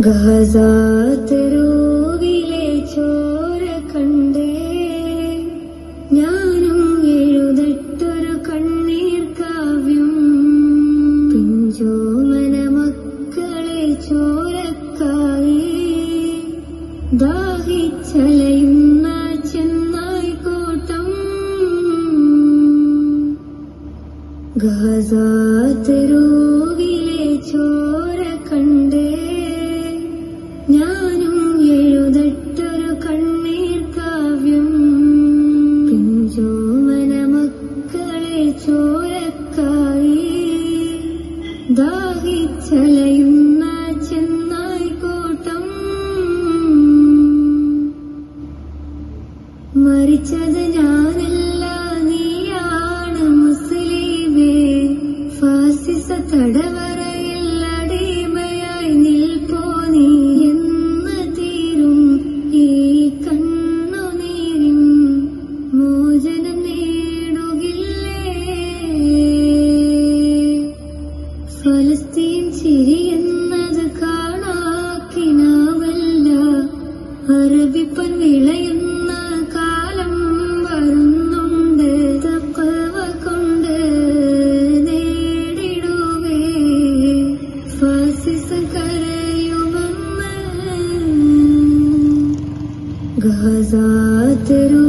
ഗസാതെരുവിലെ ചോര കണ്ടേ ഞാനും എഴുതട്ടൊരു കണ്ണീർ കാവ്യം. പിഞ്ചോമന മക്കളെ ചോരക്കായി ദാഹിച്ചലയുന്ന ചെന്നായിക്കോട്ടം. ഗസാതെരുവിലെ ചോര കണ്ടേ ഞാനും എഴുതട്ടൊരു കണ്ണീർ കാവ്യം. പിഞ്ചോമന മക്കളെ ചോരക്കായി ദാഹിച്ചലയുന്ന ചെന്നായിക്കോട്ടം. മരിച്ചത് ഞാനല്ല നീയാണ് മുസ്ലിമേ. ഫാസിസ തടവറയിൽ അടിമയായി നിൽപ്പോ നീ എന്ന് തീരും ഈ കണ്ണുനീരിൻ മോചനം നേടുകില്ലേ. ഫലസ്തീൻ ചിരിയെന്നത് കാണാക്കിനാവല്ല. അറബിപ്പൻ വിളയുന്ന കാലം വരുന്നുണ്ട്. തഖ്വ കൊണ്ട് നേടിടുവേ ഫാസിസം കരയുമെന്ന്. ഗസാതെരു